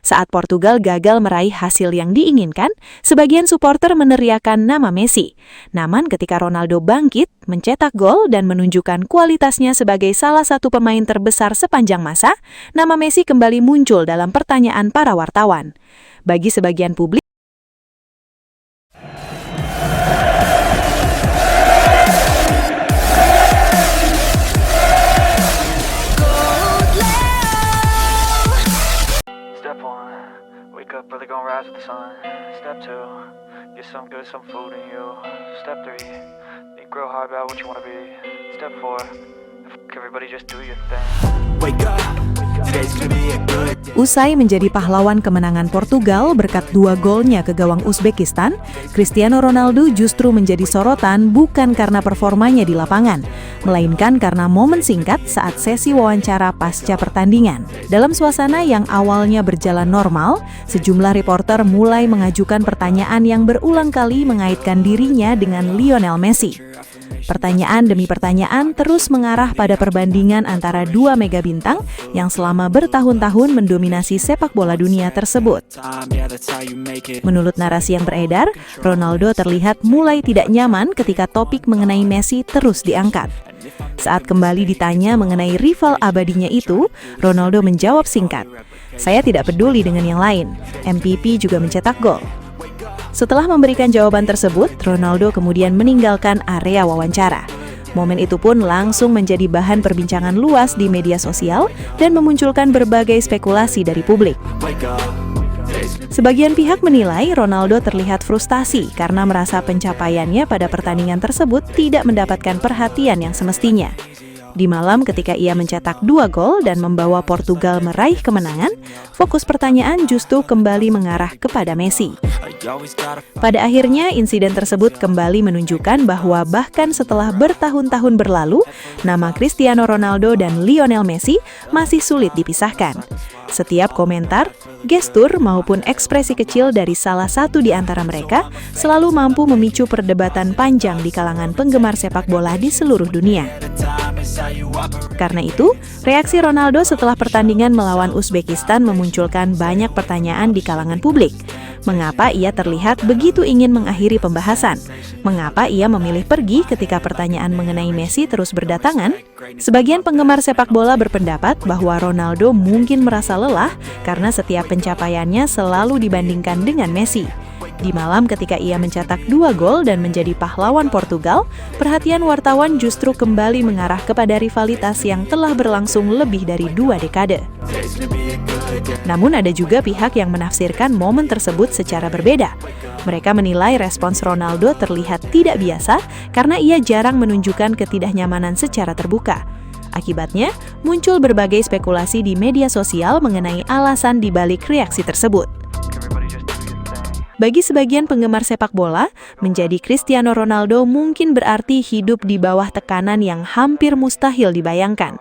Saat Portugal gagal meraih hasil yang diinginkan, sebagian supporter meneriakan nama Messi. Namun ketika Ronaldo bangkit, mencetak gol dan menunjukkan kualitasnya sebagai salah satu pemain terbesar sepanjang masa, nama Messi kembali muncul dalam pertanyaan para wartawan. Bagi sebagian publik, wake up early, gonna rise with the sun. Step 2, get some good, some food in you. Step 3, think real hard about what you wanna be. Step 4, everybody just do your thing. Wake up, today's gonna be a good day. Usai menjadi pahlawan kemenangan Portugal berkat 2 golnya ke gawang Uzbekistan, Cristiano Ronaldo justru menjadi sorotan bukan karena performanya di lapangan, melainkan karena momen singkat saat sesi wawancara pasca pertandingan. Dalam suasana yang awalnya berjalan normal, sejumlah reporter mulai mengajukan pertanyaan yang berulang kali mengaitkan dirinya dengan Lionel Messi. Pertanyaan demi pertanyaan terus mengarah pada perbandingan antara 2 mega bintang yang selama bertahun-tahun mendominasi sepak bola dunia tersebut. Menurut narasi yang beredar, Ronaldo terlihat mulai tidak nyaman ketika topik mengenai Messi terus diangkat. Saat kembali ditanya mengenai rival abadinya itu, Ronaldo menjawab singkat, "Saya tidak peduli dengan yang lain. MVP juga mencetak gol." Setelah memberikan jawaban tersebut, Ronaldo kemudian meninggalkan area wawancara. Momen itu pun langsung menjadi bahan perbincangan luas di media sosial dan memunculkan berbagai spekulasi dari publik. Sebagian pihak menilai Ronaldo terlihat frustasi karena merasa pencapaiannya pada pertandingan tersebut tidak mendapatkan perhatian yang semestinya. Di malam ketika ia mencetak 2 gol dan membawa Portugal meraih kemenangan, fokus pertanyaan justru kembali mengarah kepada Messi. Pada akhirnya, insiden tersebut kembali menunjukkan bahwa bahkan setelah bertahun-tahun berlalu, nama Cristiano Ronaldo dan Lionel Messi masih sulit dipisahkan. Setiap komentar, gestur, maupun ekspresi kecil dari salah satu di antara mereka selalu mampu memicu perdebatan panjang di kalangan penggemar sepak bola di seluruh dunia. Karena itu, reaksi Ronaldo setelah pertandingan melawan Uzbekistan memunculkan banyak pertanyaan di kalangan publik. Mengapa ia terlihat begitu ingin mengakhiri pembahasan? Mengapa ia memilih pergi ketika pertanyaan mengenai Messi terus berdatangan? Sebagian penggemar sepak bola berpendapat bahwa Ronaldo mungkin merasa lelah karena setiap pencapaiannya selalu dibandingkan dengan Messi. Di malam ketika ia mencetak 2 gol dan menjadi pahlawan Portugal, perhatian wartawan justru kembali mengarah kepada rivalitas yang telah berlangsung lebih dari 2 dekade. Namun ada juga pihak yang menafsirkan momen tersebut secara berbeda. Mereka menilai respons Ronaldo terlihat tidak biasa karena ia jarang menunjukkan ketidaknyamanan secara terbuka. Akibatnya, muncul berbagai spekulasi di media sosial mengenai alasan di balik reaksi tersebut. Bagi sebagian penggemar sepak bola, menjadi Cristiano Ronaldo mungkin berarti hidup di bawah tekanan yang hampir mustahil dibayangkan.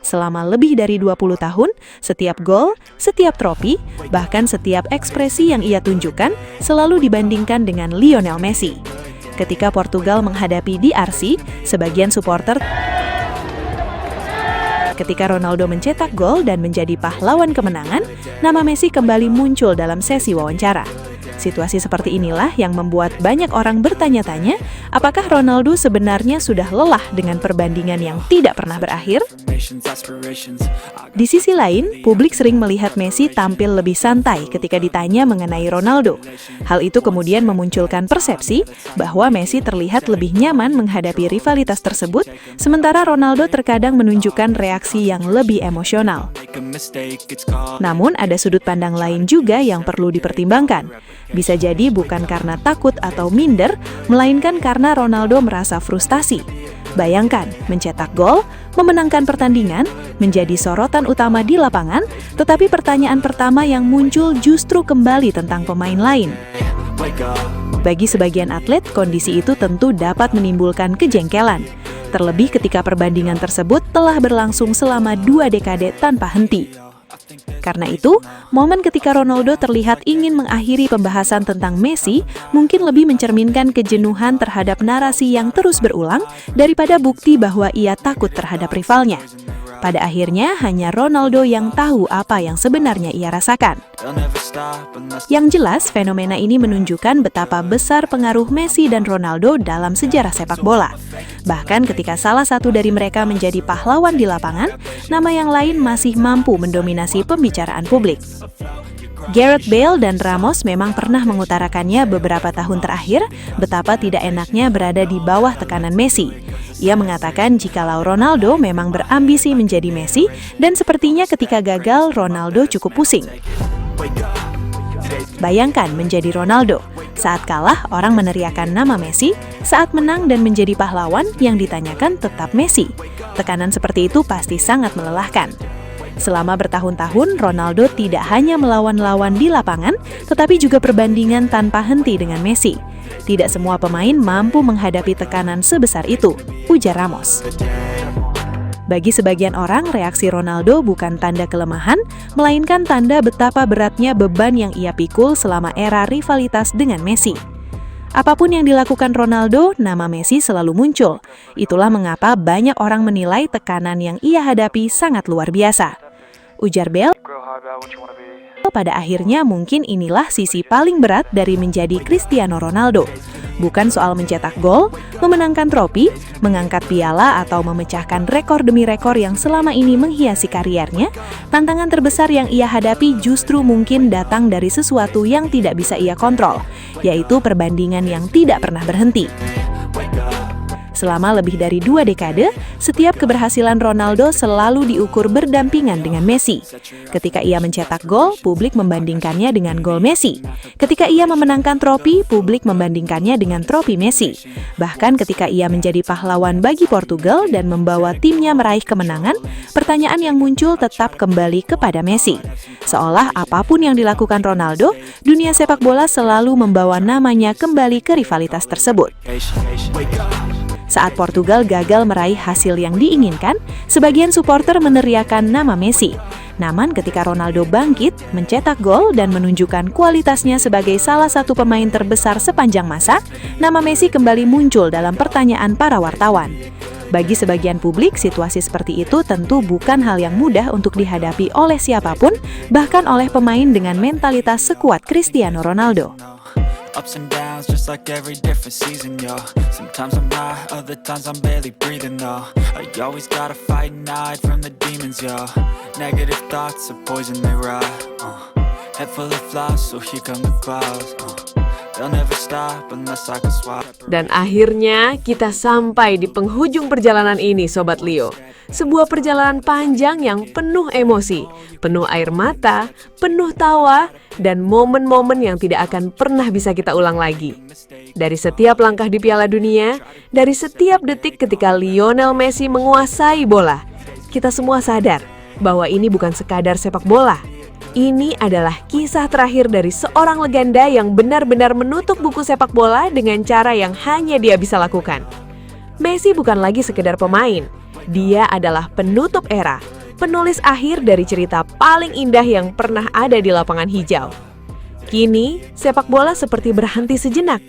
Selama lebih dari 20 tahun, setiap gol, setiap trofi, bahkan setiap ekspresi yang ia tunjukkan selalu dibandingkan dengan Lionel Messi. Ketika Portugal menghadapi DRC, sebagian supporter ketika Ronaldo mencetak gol dan menjadi pahlawan kemenangan, nama Messi kembali muncul dalam sesi wawancara. Situasi seperti inilah yang membuat banyak orang bertanya-tanya, apakah Ronaldo sebenarnya sudah lelah dengan perbandingan yang tidak pernah berakhir? Di sisi lain, publik sering melihat Messi tampil lebih santai ketika ditanya mengenai Ronaldo. Hal itu kemudian memunculkan persepsi bahwa Messi terlihat lebih nyaman menghadapi rivalitas tersebut, sementara Ronaldo terkadang menunjukkan reaksi yang lebih emosional. Namun, ada sudut pandang lain juga yang perlu dipertimbangkan. Bisa jadi bukan karena takut atau minder, melainkan karena Ronaldo merasa frustasi. Bayangkan, mencetak gol, memenangkan pertandingan, menjadi sorotan utama di lapangan, tetapi pertanyaan pertama yang muncul justru kembali tentang pemain lain. Bagi sebagian atlet, kondisi itu tentu dapat menimbulkan kejengkelan. Terlebih ketika perbandingan tersebut telah berlangsung selama 2 dekade tanpa henti. Karena itu, momen ketika Ronaldo terlihat ingin mengakhiri pembahasan tentang Messi mungkin lebih mencerminkan kejenuhan terhadap narasi yang terus berulang daripada bukti bahwa ia takut terhadap rivalnya. Pada akhirnya, hanya Ronaldo yang tahu apa yang sebenarnya ia rasakan. Yang jelas, fenomena ini menunjukkan betapa besar pengaruh Messi dan Ronaldo dalam sejarah sepak bola. Bahkan ketika salah satu dari mereka menjadi pahlawan di lapangan, nama yang lain masih mampu mendominasi pembicaraan publik. Gareth Bale dan Ramos memang pernah mengutarakannya beberapa tahun terakhir betapa tidak enaknya berada di bawah tekanan Messi. Ia mengatakan jikalau Ronaldo memang berambisi menjadi Messi dan sepertinya ketika gagal Ronaldo cukup pusing. Bayangkan menjadi Ronaldo. Saat kalah orang meneriakan nama Messi, saat menang dan menjadi pahlawan yang ditanyakan tetap Messi. Tekanan seperti itu pasti sangat melelahkan. Selama bertahun-tahun, Ronaldo tidak hanya melawan lawan di lapangan, tetapi juga perbandingan tanpa henti dengan Messi. Tidak semua pemain mampu menghadapi tekanan sebesar itu, ujar Ramos. Bagi sebagian orang, reaksi Ronaldo bukan tanda kelemahan, melainkan tanda betapa beratnya beban yang ia pikul selama era rivalitas dengan Messi. Apapun yang dilakukan Ronaldo, nama Messi selalu muncul. Itulah mengapa banyak orang menilai tekanan yang ia hadapi sangat luar biasa. Ujar Bale, pada akhirnya mungkin inilah sisi paling berat dari menjadi Cristiano Ronaldo. Bukan soal mencetak gol, memenangkan trofi, mengangkat piala atau memecahkan rekor demi rekor yang selama ini menghiasi kariernya, tantangan terbesar yang ia hadapi justru mungkin datang dari sesuatu yang tidak bisa ia kontrol, yaitu perbandingan yang tidak pernah berhenti. Selama lebih dari 2 dekade, setiap keberhasilan Ronaldo selalu diukur berdampingan dengan Messi. Ketika ia mencetak gol, publik membandingkannya dengan gol Messi. Ketika ia memenangkan trofi, publik membandingkannya dengan trofi Messi. Bahkan ketika ia menjadi pahlawan bagi Portugal dan membawa timnya meraih kemenangan, pertanyaan yang muncul tetap kembali kepada Messi. Seolah apapun yang dilakukan Ronaldo, dunia sepak bola selalu membawa namanya kembali ke rivalitas tersebut. Saat Portugal gagal meraih hasil yang diinginkan, sebagian supporter meneriakan nama Messi. Namun ketika Ronaldo bangkit, mencetak gol dan menunjukkan kualitasnya sebagai salah satu pemain terbesar sepanjang masa, nama Messi kembali muncul dalam pertanyaan para wartawan. Bagi sebagian publik, situasi seperti itu tentu bukan hal yang mudah untuk dihadapi oleh siapapun, bahkan oleh pemain dengan mentalitas sekuat Cristiano Ronaldo. Ups and downs, just like every different season, yo. Sometimes I'm high, other times I'm barely breathing, though. I always gotta fight and hide from the demons, yo. Negative thoughts are poison, they rot. Head full of flies, so here come the clouds. They'll never stop unless I can swap. Dan akhirnya kita sampai di penghujung perjalanan ini, Sobat Leo. Sebuah perjalanan panjang yang penuh emosi, penuh air mata, penuh tawa, dan momen-momen yang tidak akan pernah bisa kita ulang lagi. Dari setiap langkah di Piala Dunia, dari setiap detik ketika Lionel Messi menguasai bola, kita semua sadar bahwa ini bukan sekadar sepak bola. Ini adalah kisah terakhir dari seorang legenda yang benar-benar menutup buku sepak bola dengan cara yang hanya dia bisa lakukan. Messi bukan lagi sekedar pemain. Dia adalah penutup era, penulis akhir dari cerita paling indah yang pernah ada di lapangan hijau. Kini, sepak bola seperti berhenti sejenak.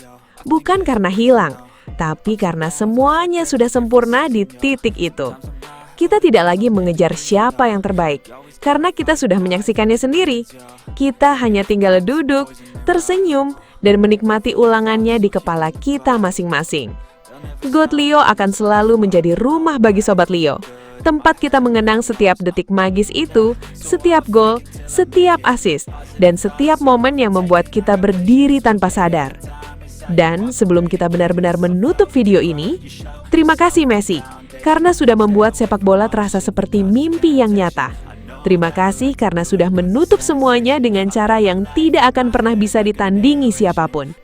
Bukan karena hilang, tapi karena semuanya sudah sempurna di titik itu. Kita tidak lagi mengejar siapa yang terbaik, karena kita sudah menyaksikannya sendiri. Kita hanya tinggal duduk, tersenyum, dan menikmati ulangannya di kepala kita masing-masing. GOAT Leo akan selalu menjadi rumah bagi Sobat Leo. Tempat kita mengenang setiap detik magis itu, setiap gol, setiap assist, dan setiap momen yang membuat kita berdiri tanpa sadar. Dan sebelum kita benar-benar menutup video ini, terima kasih Messi, karena sudah membuat sepak bola terasa seperti mimpi yang nyata. Terima kasih karena sudah menutup semuanya dengan cara yang tidak akan pernah bisa ditandingi siapapun.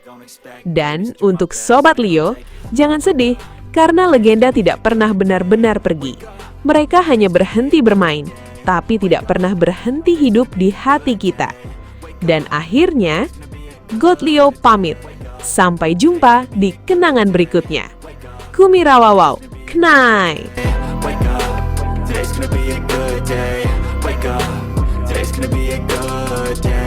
Dan untuk Sobat Leo, jangan sedih karena legenda tidak pernah benar-benar pergi. Mereka hanya berhenti bermain, tapi tidak pernah berhenti hidup di hati kita. Dan akhirnya, GOAT Leo pamit. Sampai jumpa di kenangan berikutnya. Kumirawawau, Knai. Wake up, today's gonna be a good day. Wake up, today's gonna be a good day.